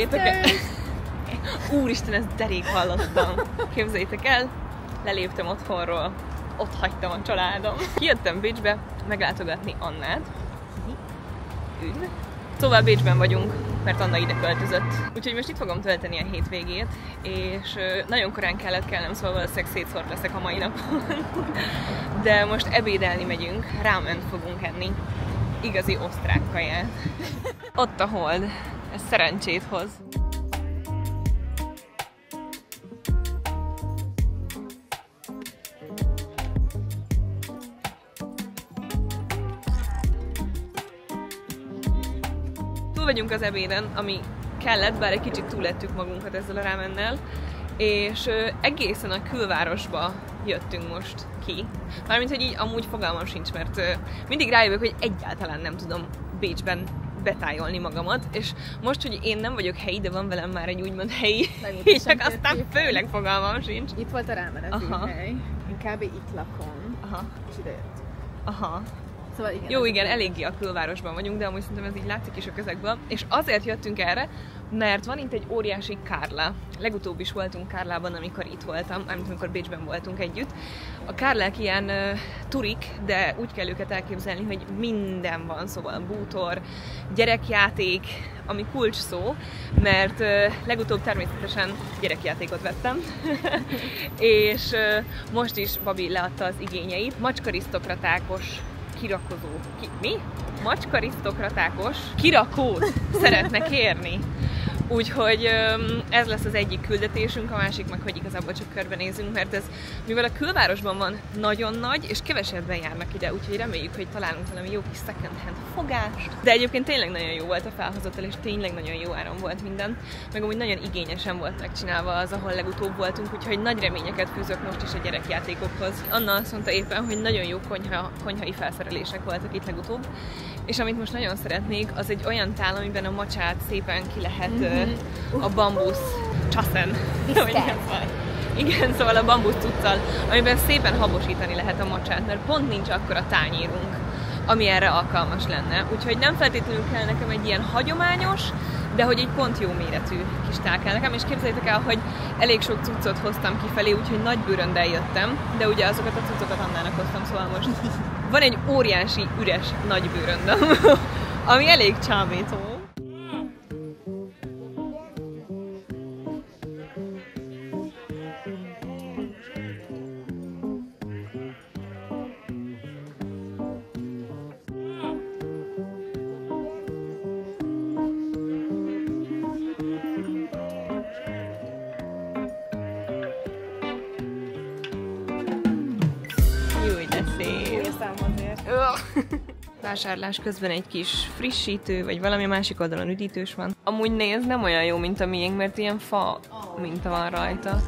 Képzeljétek el! Úristen, ezt derék hallottam. Képzeljétek el, leléptem otthonról, ott hagytam a családom. Kijöttem Bécsbe meglátogatni Annát. Üdv! Szóval Bécsben vagyunk, mert Anna ide költözött. Úgyhogy most itt fogom tölteni a hétvégét, és nagyon korán kellett kelnem, szóval valószínűleg szétszórt leszek a mai napon. De most ebédelni megyünk, ráment fogunk enni. Igazi osztrák kaját. Ott a hold, ez szerencsét hoz. Túl vagyunk az ebéden, ami kellett, bár egy kicsit túlettük magunkat ezzel a rámennel, és egészen a külvárosba jöttünk most ki. Mármint, hogy így amúgy fogalmam sincs, mert mindig rájövök, hogy egyáltalán nem tudom Bécsben betájolni magamat, és most, hogy én nem vagyok helyi, de van velem már egy úgymond helyi, így csak aztán főleg fogalmam sincs. Itt volt a rámeneti hely. Én kb. Itt lakom, és ide jött. Aha. Szóval igen, jó, igen, eléggé a külvárosban vagyunk, de amúgy szerintem ez így látszik is a közegből. És azért jöttünk erre, mert van itt egy óriási Kárlá. Legutóbb is voltunk Kárlában, amikor itt voltam, amikor Bécsben voltunk együtt. A Kárlák ilyen turik, de úgy kell őket elképzelni, hogy minden van, szóval bútor, gyerekjáték, ami kulcs szó, mert legutóbb természetesen gyerekjátékot vettem, és most is Babi leadta az igényeit. Macskarisztokratákos kirakozó. Mi? Macskarisztokratákos kirakót szeretne kérni. Úgyhogy ez lesz az egyik küldetésünk, a másik meg, hogy igazából csak körbenézünk, mert ez, mivel a külvárosban van, nagyon nagy, és kevesebben járnak ide, úgyhogy reméljük, hogy találunk valami jó kis second hand fogást. De egyébként tényleg nagyon jó volt a felhozatal, és tényleg nagyon jó áron volt minden, meg amúgy nagyon igényesen volt megcsinálva az, ahol legutóbb voltunk, úgyhogy nagy reményeket fűzök most is a gyerekjátékokhoz. Anna azt mondta éppen, hogy nagyon jó konyhai felszerelések voltak itt legutóbb, és amit most nagyon szeretnék, az egy olyan tál, amiben a macsát szépen ki lehet a bambusz csaszen. Igen, szóval a bambusz cuccal, amiben szépen habosítani lehet a macsát, mert pont nincs akkora tányérunk, ami erre alkalmas lenne. Úgyhogy nem feltétlenül kell nekem egy ilyen hagyományos, de hogy egy pont jó méretű kis tál kell nekem, és képzeljétek el, hogy elég sok cuccot hoztam kifelé, úgyhogy nagy bőröndel jöttem, de ugye azokat a cuccokat Annának hoztam, szóval most van egy óriási, üres nagy bőröndöm, ami elég csábító. Vásárlás közben egy kis frissítő, vagy valami másik oldalon üdítős van. Amúgy nézd, nem olyan jó, mint a miénk, mert ilyen fa minta van rajta.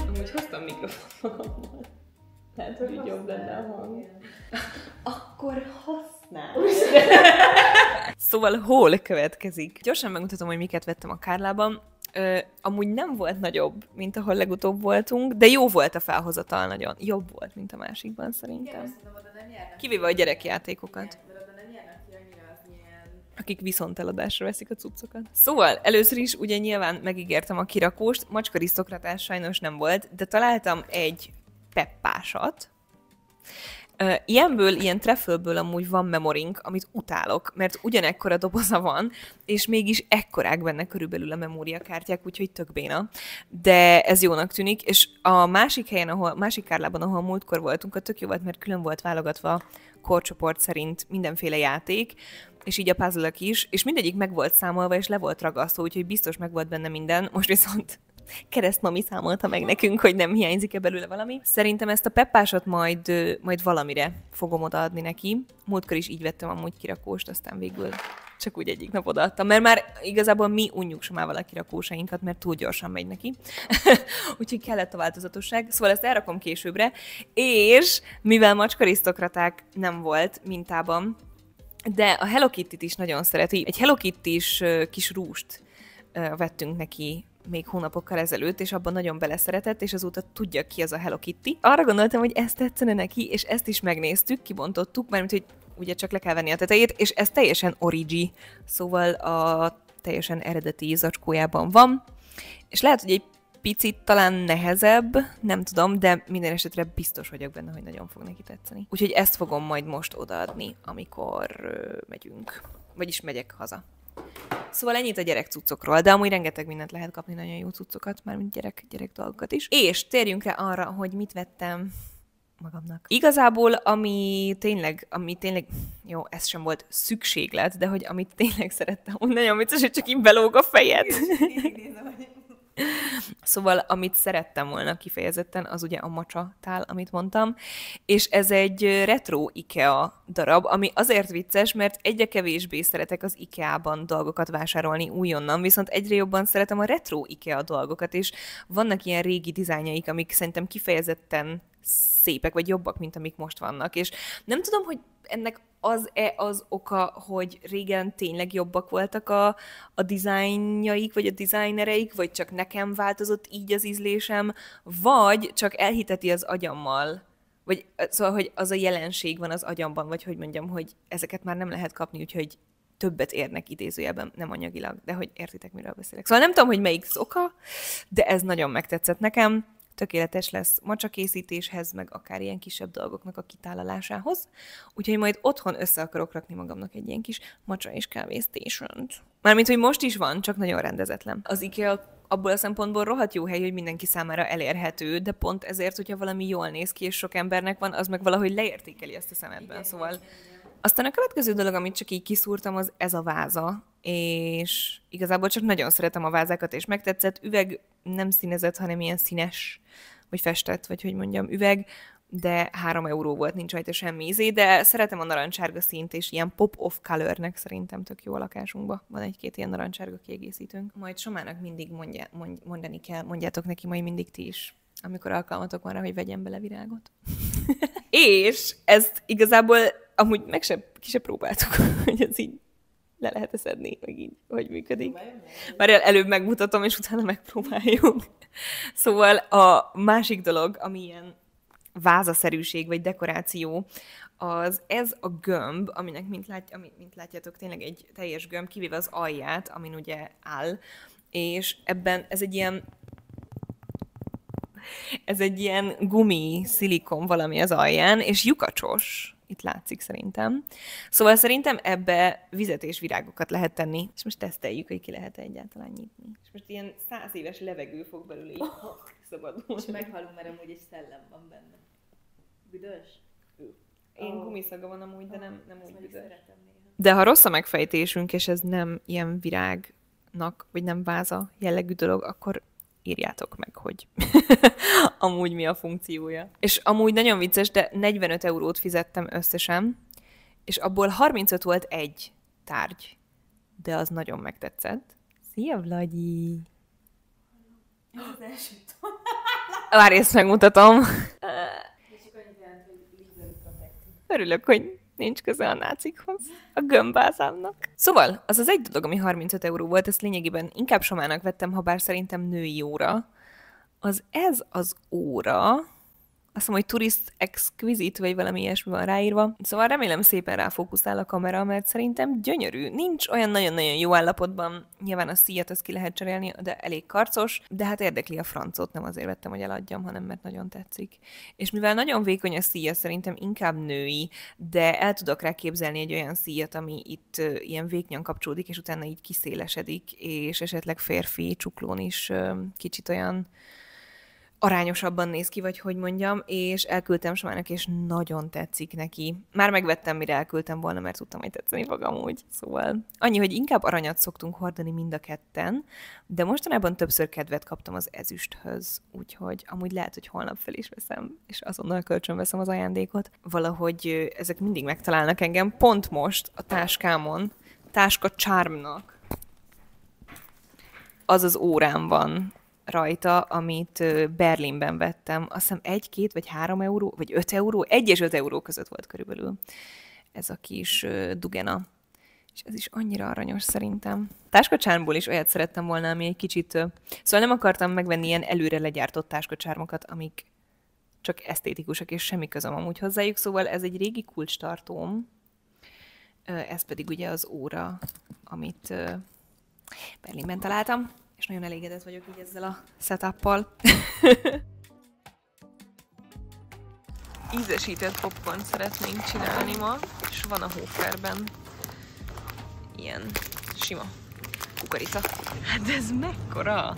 Amúgy hoztam mikrofonomat. Tehát, hogy így jobb lenne a hang. Akkor használ! Szóval hol következik? Gyorsan megmutatom, hogy miket vettem a Kárlában. Amúgy nem volt nagyobb, mint ahol legutóbb voltunk, de jó volt a felhozatal nagyon. Jobb volt, mint a másikban szerintem. Kivéve a gyerekjátékokat. Akik viszonteladásra veszik a cuccokat. Szóval először is ugye nyilván megígértem a kirakóst, macskarisztokratás sajnos nem volt, de találtam egy peppásat. Ilyen trefölből amúgy van memorink, amit utálok, mert ugyanekkora doboza van, és mégis ekkorák benne körülbelül a memóriakártyák, úgyhogy tök béna. De ez jónak tűnik, és a másik helyen, másik Kárlában, ahol múltkor voltunk, tök jó volt, mert külön volt válogatva korcsoport szerint mindenféle játék, és így a puzzle-ök is, és mindegyik meg volt számolva, és le volt ragasztva, úgyhogy biztos meg volt benne minden. Most viszont keresztmami számolta meg nekünk, hogy nem hiányzik-e belőle valami. Szerintem ezt a peppásot majd valamire fogom odaadni neki. Múltkor is így vettem amúgy kirakóst, aztán végül csak úgy egyik nap odaadtam, mert már igazából mi unjuk somával a kirakósainkat, mert túl gyorsan megy neki. Úgyhogy kellett a változatosság. Szóval ezt elrakom későbbre, és mivel macskarisztokraták nem volt mintában, De a Hello Kitty-t is nagyon szereti. Egy Hello Kitty-s kis rúst vettünk neki még hónapokkal ezelőtt, és abban nagyon beleszeretett, és azóta tudja, ki az a Hello Kitty. Arra gondoltam, hogy ezt tetszene neki, és ezt is megnéztük, kibontottuk, mármint, hogy ugye csak le kell venni a tetejét, és ez teljesen origi, szóval a teljesen eredeti zacskójában van, és lehet, hogy egy picit talán nehezebb, nem tudom, de minden esetre biztos vagyok benne, hogy nagyon fog neki tetszeni. Úgyhogy ezt fogom majd most odaadni, amikor megyünk. Vagyis megyek haza. Szóval ennyit a gyerek cuccokról, de amúgy rengeteg mindent lehet kapni, nagyon jó cuccokat, mármint gyerek dolgokat is. És térjünk rá arra, hogy mit vettem magamnak. Igazából, ami tényleg, jó, ez sem volt szükséglet, de hogy amit tényleg szerettem, nagyon vicces, hogy csak így belóg a fejed. Szóval, amit szerettem volna kifejezetten, az ugye a macsa tál, amit mondtam, és ez egy retro IKEA darab, ami azért vicces, mert egyre kevésbé szeretek az IKEA-ban dolgokat vásárolni újonnan, viszont egyre jobban szeretem a retro IKEA dolgokat, és vannak ilyen régi dizájnjaik, amik szerintem kifejezetten szépek, vagy jobbak, mint amik most vannak, és nem tudom, hogy ennek az oka, hogy régen tényleg jobbak voltak a dizájnjaik, vagy a dizájnereik, vagy csak nekem változott így az ízlésem, vagy csak elhiteti az agyammal, vagy szóval, hogy az a jelenség van az agyamban, vagy hogy mondjam, hogy ezeket már nem lehet kapni, úgyhogy többet érnek idézőjelben, nem anyagilag, de hogy értitek, miről beszélek. Szóval nem tudom, hogy melyik az oka, de ez nagyon megtetszett nekem. Tökéletes lesz macsakészítéshez, meg akár ilyen kisebb dolgoknak a kitálalásához. Úgyhogy majd otthon össze akarok rakni magamnak egy ilyen kis macsa és kávé station-t. Mármint, hogy most is van, csak nagyon rendezetlen. Az IKEA abból a szempontból rohadt jó hely, hogy mindenki számára elérhető, de pont ezért, hogyha valami jól néz ki, és sok embernek van, az meg valahogy leértékeli ezt a szemedben. Szóval aztán a következő dolog, amit csak így kiszúrtam, az ez a váza, és igazából csak nagyon szeretem a vázákat, és megtetszett. Üveg nem színezett, hanem ilyen színes, vagy festett, vagy hogy mondjam, üveg, de 3 euró volt, nincs rajta semmi ízé, de szeretem a narancsárga színt, és ilyen pop-off colornek szerintem tök jó a lakásunkban. Van egy-két ilyen narancsárga kiegészítőnk. Majd Somának mindig mondani kell, mondjátok neki majd mindig ti is, amikor alkalmatok van rá, hogy vegyen bele virágot. És ezt igazából amúgy ki se próbáltuk, hogy ez így le lehet szedni, meg így, hogy működik. Már előbb megmutatom, és utána megpróbáljuk. Szóval a másik dolog, ami ilyen vázaszerűség, vagy dekoráció, az ez a gömb, aminek, mint látjátok, tényleg egy teljes gömb, kivéve az alját, amin ugye áll, és ebben ez egy ilyen gumi, szilikon valami az alján, és lyukacsos. Itt látszik szerintem. Szóval szerintem ebbe vizet és virágokat lehet tenni. És most teszteljük, hogy ki lehet egyáltalán nyitni. És most ilyen 100 éves levegő fog belőle így szabadulni. És meghalunk, mert amúgy egy szellem van benne. Büdös? Én gumiszaga van amúgy, de nem úgy büdös. De ha rossz a megfejtésünk, és ez nem ilyen virágnak, vagy nem váza jellegű dolog, akkor írjátok meg, hogy amúgy mi a funkciója. És amúgy nagyon vicces, de 45 eurót fizettem összesen, és abból 35 volt egy tárgy. De az nagyon megtetszett. Szia, Vlagyi! Ez az első Várj, ezt megmutatom. Örülök, hogy nincs köze a nácikhoz, a gömbázámnak. Szóval, az egy dolog, ami 35 euró volt, ezt lényegében inkább Somának vettem, ha bár szerintem női óra. Ez az óra, azt mondom, hogy Tourist Exquisite, vagy valami ilyesmi van ráírva. Szóval remélem szépen ráfókuszál a kamera, mert szerintem gyönyörű. Nincs olyan nagyon-nagyon jó állapotban. Nyilván a szíjat azt ki lehet cserélni, de elég karcos. De hát érdekli a francot, nem azért vettem, hogy eladjam, hanem mert nagyon tetszik. És mivel nagyon vékony a szíja, szerintem inkább női, de el tudok rá képzelni egy olyan szíjat, ami itt ilyen vékonyan kapcsolódik, és utána így kiszélesedik, és esetleg férfi csuklón is kicsit olyan arányosabban néz ki, vagy hogy mondjam, és elküldtem Somának, és nagyon tetszik neki. Már megvettem, mire elküldtem volna, mert tudtam, hogy tetszeni fog amúgy. Szóval annyi, hogy inkább aranyat szoktunk hordani mind a ketten, de mostanában többször kedvet kaptam az ezüsthöz, úgyhogy amúgy lehet, hogy holnap fel is veszem, és azonnal kölcsön veszem az ajándékot. Valahogy ezek mindig megtalálnak engem. Pont most a táskámon, táska Charmnak az órám van rajta, amit Berlinben vettem. Azt hiszem 1, 2 vagy 3 euró, vagy 5 euró, 1 és 5 euró között volt körülbelül. ez a kis dugena. És ez is annyira aranyos szerintem. Táskacsármból is olyat szerettem volna, ami egy kicsit... Szóval nem akartam megvenni ilyen előre legyártott táskacsármokat, amik csak esztétikusak, és semmi közöm amúgy hozzájuk. Szóval ez egy régi kulcstartóm. Ez pedig ugye az óra, amit Berlinben találtam, és nagyon elégedett vagyok így ezzel a setuppal. Ízesített popcorn szeretnénk csinálni ma, és van a Hoferben ilyen sima kukorica. Hát ez mekkora!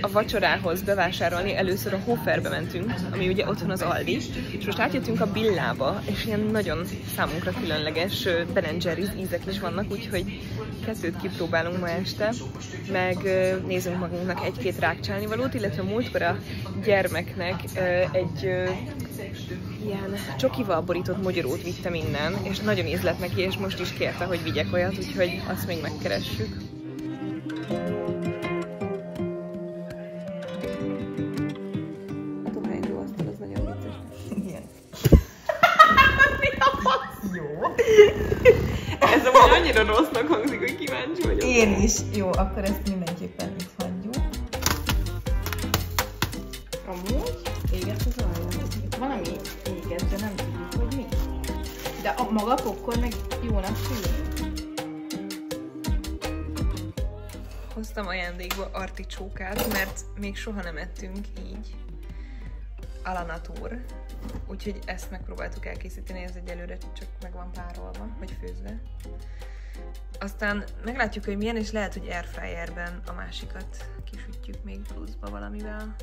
A vacsorához bevásárolni először a Hoferbe mentünk, ami ugye otthon az Aldi, és most átjöttünk a Billába, és ilyen nagyon számunkra különleges Ben & Jerry's ízek is vannak, úgyhogy 2 kipróbálunk ma este, meg nézünk magunknak 1-2 rákcsálnivalót, illetve múltkor a gyermeknek egy ilyen csokival borított mogyorót vittem innen, és nagyon ízlett neki, és most is kérte, hogy vigyek olyat, úgyhogy azt még megkeressük. Ez amúgy annyira rossznak hangzik, hogy kíváncsi vagyok. Én is. Jó, akkor ezt mindenképpen itt hagyjuk. Amúgy éget az ajánlat. Valami éget, de nem tudjuk, hogy mi. De a maga popcorn meg jónak tűnik. Hoztam ajándékba articsókát, mert még soha nem ettünk így a la nature. Úgyhogy ezt megpróbáltuk elkészíteni, ez egyelőre csak meg van párolva, vagy főzve. Aztán meglátjuk, hogy milyen, és lehet, hogy airfryerben a másikat kisütjük még pluszba valamivel.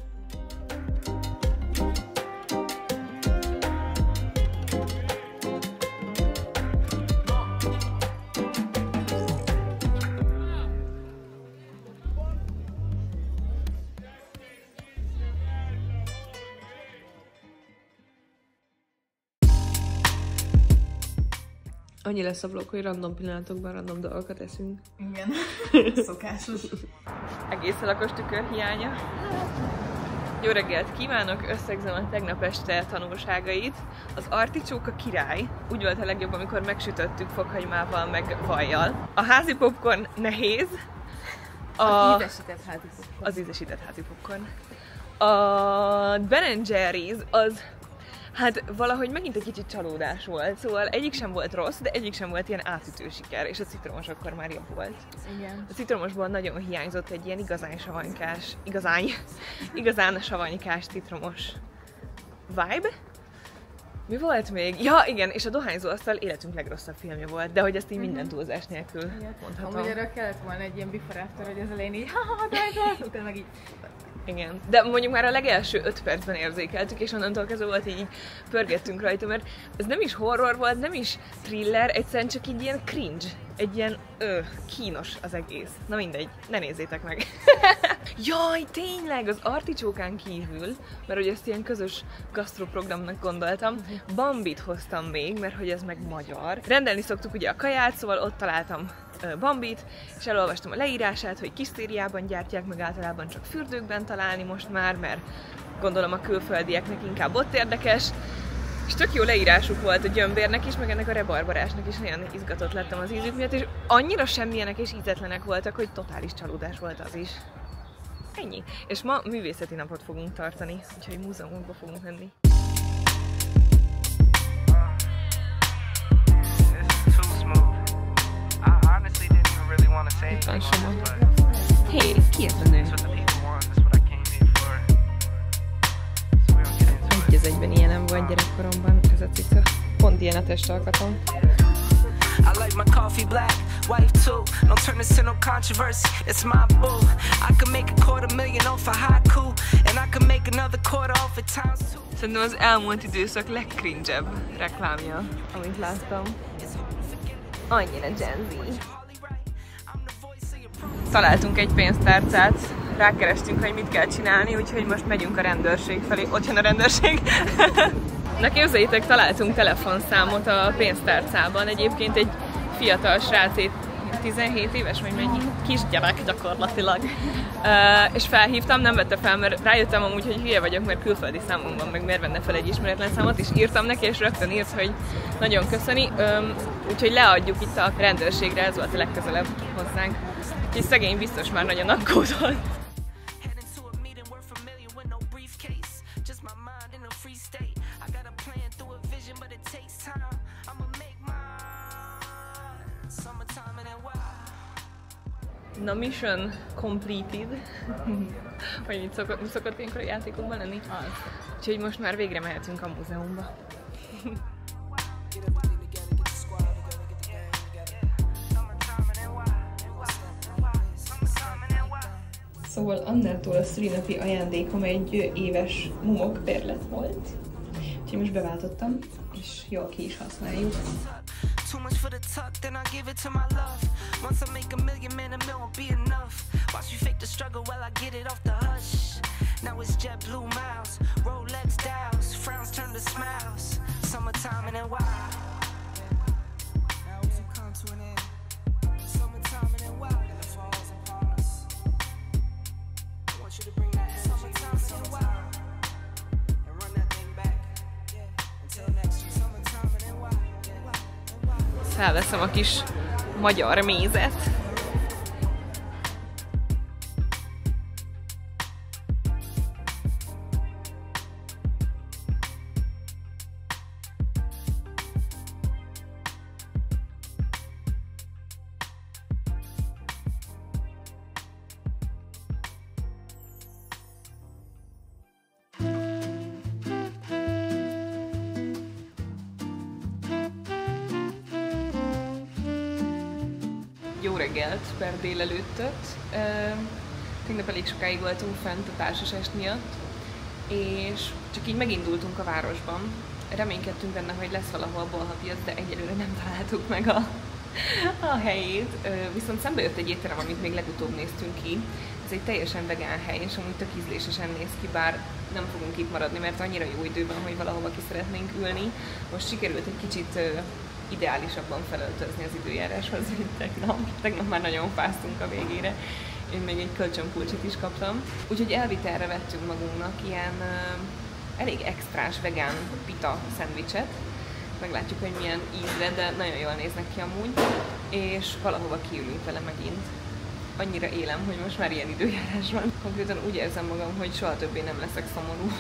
Annyi lesz a vlog, hogy random pillanatokban random dolgokat eszünk. Igen, szokásos. Egész a lakos tükör hiánya. Jó reggelt kívánok, összegzem a tegnap este tanulságait. Az articsóka király. Úgy volt a legjobb, amikor megsütöttük fokhagymával, meg vajjal. A házi popcorn nehéz. Az ízesített házi popcorn. Az ízesített házi popcorn. A Ben & Jerry's az... Hát valahogy megint egy kicsit csalódás volt, szóval egyik sem volt rossz, de egyik sem volt ilyen átütő siker, és a citromos akkor már jobb volt. Igen. A citromosból nagyon hiányzott egy ilyen igazán savanykás citromos vibe. Mi volt még? Ja, igen, és a Dohányzó asztal életünk legrosszabb filmje volt, de hogy ezt így minden túlzás nélkül mondhatom. Amúgy erre kellett volna egy ilyen before after, hogy az elején így utána meg így... Igen, de mondjuk már a legelső 5 percben érzékeltük, és onnantól kezdve volt így pörgettünk rajta, mert ez nem is horror volt, nem is thriller, egyszerűen csak így ilyen cringe, egy ilyen kínos az egész. Na mindegy, ne nézzétek meg. Jaj, tényleg, az articsókán kívül, mert hogy ezt ilyen közös gasztroprogramnak gondoltam, Bambit hoztam még, mert hogy ez meg magyar. Rendelni szoktuk ugye a kaját, szóval ott találtam Bambit, és elolvastam a leírását, hogy kis szériában gyártják, meg általában csak fürdőkben találni most már, mert gondolom a külföldieknek inkább ott érdekes. És tök jó leírásuk volt a gyömbérnek is, meg ennek a rebarbarásnak is, nagyon izgatott lettem az ízük miatt, és annyira semmilyenek és ízetlenek voltak, hogy totális csalódás volt az is. Ennyi. És ma művészeti napot fogunk tartani, úgyhogy múzeumokba fogunk menni. Itt van Soma. Hé, ki ez a nő? Egy az egyben ilyenem volt gyerekkoromban, ez a cica. Pont ilyen a testalkatom. I like my coffee black, wife too. Don't turn this into controversy. It's my boo. I could make $250,000 off a haiku, and I could make another quarter off it times two. Szerintem az elmúlt időszak legcringe-ebb reklámja, amit láttam. Annyira Gen Z. Találtunk egy pénztárcát, rákerestünk, hogy mit kell csinálni, úgyhogy most megyünk a rendőrség felé. Ott jön a rendőrség. Na képzeljétek, találtunk telefonszámot a pénztárcában. Egyébként egy fiatal srác 17 éves, vagy mennyi? Kisgyerek gyakorlatilag. És felhívtam, nem vette fel, mert rájöttem amúgy, hogy hülye vagyok, mert külföldi számom van, meg miért venne fel egy ismeretlen számot, és írtam neki, és rögtön írt, hogy nagyon köszöni. Úgyhogy leadjuk itt a rendőrségre, ez volt a legközelebb hozzánk. És szegény biztos már nagyon aggódott. Na, mission completed. Vagy mit szokott ilyenkor a játékokban lenni? Úgyhogy most már végre mehetünk a múzeumba. Szóval Annától a szülinapi ajándékom egy éves mumok bérlet volt. Úgyhogy most beváltottam, és jól ki is használjuk. Too much for the tuck, then I give it to my love. Once I make a million, man, a mil won't be enough. Watch me fake the struggle while I get it off the hush. Now it's jet blue miles, Rolex dials, frowns turn to smiles. Summertime and then wild. Now we come to an end. Summertime and then wild, and the falls upon us. I want you to bring that energy. Summertime and then wild, and run that thing back. Yeah, until next year. Summertime and then wild. Felveszem a kis magyar mézet. Jó reggelt per délelőttöt. Tegnap elég sokáig voltunk fent a társasest miatt, és csak így megindultunk a városban. Reménykedtünk benne, hogy lesz valahol bolhapiac, de egyelőre nem találtuk meg a helyét. Viszont szembe jött egy étterem, amit még legutóbb néztünk ki. Ez egy teljesen vegán hely, és amúgy tök ízlésesen néz ki, bár nem fogunk itt maradni, mert annyira jó időben, hogy valahova ki szeretnénk ülni. Most sikerült egy kicsit ideálisabban felöltözni az időjáráshoz, mint tegnap. Tegnap már nagyon fáztunk a végére. Én még egy kölcsönpulcsit is kaptam. Úgyhogy elvitelre vettünk magunknak ilyen elég extrás vegán pita szendvicset. Meglátjuk, hogy milyen ízre, de nagyon jól néznek ki amúgy. És valahova kiülünk vele megint. Annyira élem, hogy most már ilyen időjárás van. Konkrétan úgy érzem magam, hogy soha többé nem leszek szomorú.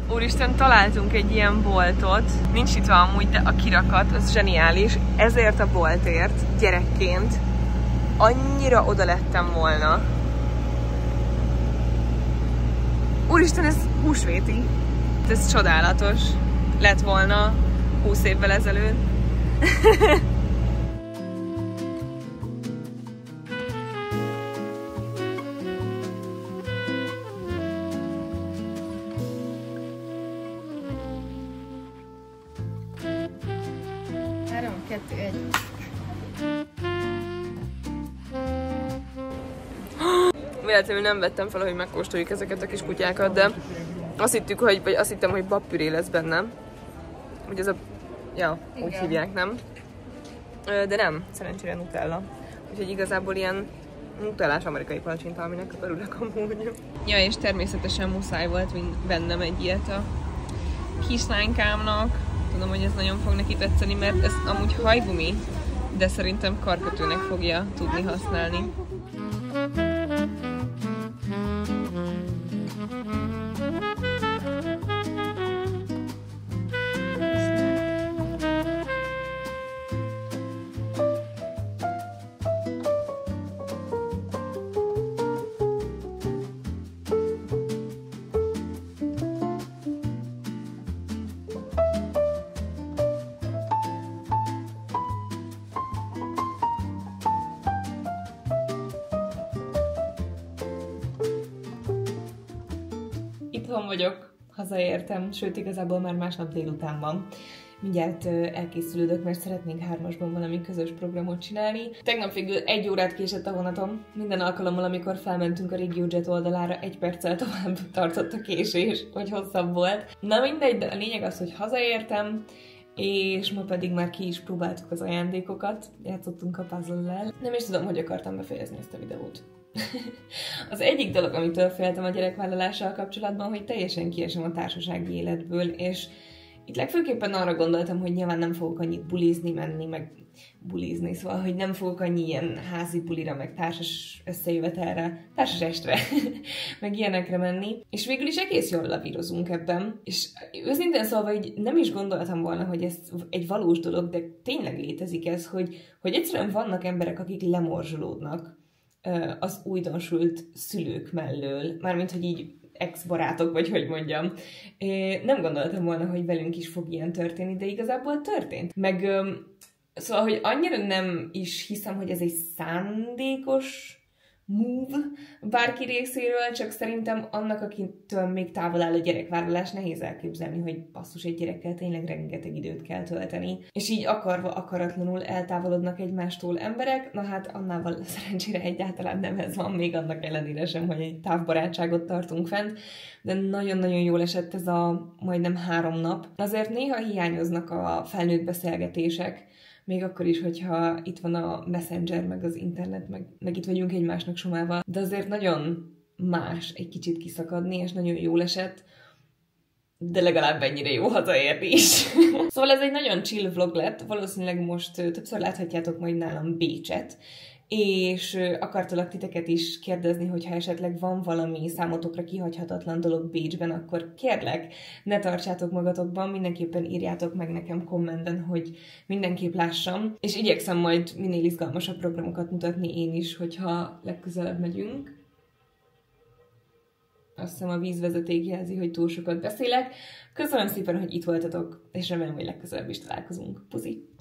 Úristen, találtunk egy ilyen boltot. Nincs itt amúgy, de a kirakat, az zseniális. Ezért a boltért gyerekként annyira oda lettem volna. Úristen, ez húsvéti. Ez csodálatos. Lett volna 20 évvel ezelőtt. Véletlenül nem vettem fel, hogy megkóstoljuk ezeket a kis kutyákat, de azt hittük, vagy azt hittem, hogy babpüré lesz benne. Hogy ez a... Ja, igen. Úgy hívják, nem? De nem, szerencsére Nutella. Úgyhogy igazából ilyen nutellás amerikai palacsinta, aminek örülök amúgy. Ja, és természetesen muszáj volt vennem egy ilyet a kislánykámnak. Tudom, hogy ez nagyon fog neki tetszeni, mert ez amúgy hajgumi, de szerintem karkötőnek fogja tudni használni. Itthon vagyok hazaértem, sőt igazából már másnap délután van. Mindjárt elkészülődök, mert szeretnénk 3-asban valami közös programot csinálni. Tegnap végül 1 órát késett a vonatom. Minden alkalommal, amikor felmentünk a RegioJet oldalára, 1 perccel tovább tartott a késés, hogy hosszabb volt. Na mindegy, de a lényeg az, hogy hazaértem, és ma pedig már ki is próbáltuk az ajándékokat, játszottunk a puzzle-lel. Nem is tudom, hogy akartam befejezni ezt a videót. Az egyik dolog, amitől féltem a gyerekvállalással kapcsolatban, hogy teljesen kiesem a társasági életből, és itt legfőképpen arra gondoltam, hogy nyilván nem fogok annyit bulizni, menni, meg bulizni, szóval, hogy nem fogok annyi ilyen házi bulira, meg társas összejövetelre, társas estre, meg ilyenekre menni. És végül is egész jól lavírozunk ebben. És őszintén szólva így nem is gondoltam volna, hogy ez egy valós dolog, de tényleg létezik ez, hogy egyszerűen vannak emberek, akik lemorzsolódnak az újdonsült szülők mellől. Mármint, hogy így ex-barátok, vagy hogy mondjam. Nem gondoltam volna, hogy velünk is fog ilyen történni, de igazából történt. Meg szóval, hogy annyira nem is hiszem, hogy ez egy szándékos move bárki részéről, csak szerintem annak, akitől még távol áll a gyerekvállalás, nehéz elképzelni, hogy basszus, egy gyerekkel tényleg rengeteg időt kell tölteni. És így akarva, akaratlanul eltávolodnak egymástól emberek, na hát annával szerencsére egyáltalán nem ez van, még annak ellenére sem, hogy egy távbarátságot tartunk fent, de nagyon-nagyon jól esett ez a majdnem 3 nap. Azért néha hiányoznak a felnőtt beszélgetések, még akkor is, hogyha itt van a Messenger, meg az internet, meg itt vagyunk egymásnak somával. De azért nagyon más egy kicsit kiszakadni, és nagyon jól esett, de legalább ennyire jó hazaérni is. Szóval ez egy nagyon chill vlog lett, valószínűleg most többször láthatjátok majd nálam Bécset, és akartalak titeket is kérdezni, hogyha esetleg van valami számotokra kihagyhatatlan dolog Bécsben, akkor kérlek, ne tartsátok magatokban, mindenképpen írjátok meg nekem kommentben, hogy mindenképp lássam, és igyekszem majd minél izgalmasabb programokat mutatni én is, hogyha legközelebb megyünk. Azt hiszem a vízvezeték jelzi, hogy túl sokat beszélek. Köszönöm szépen, hogy itt voltatok, és remélem, hogy legközelebb is találkozunk. Puzi!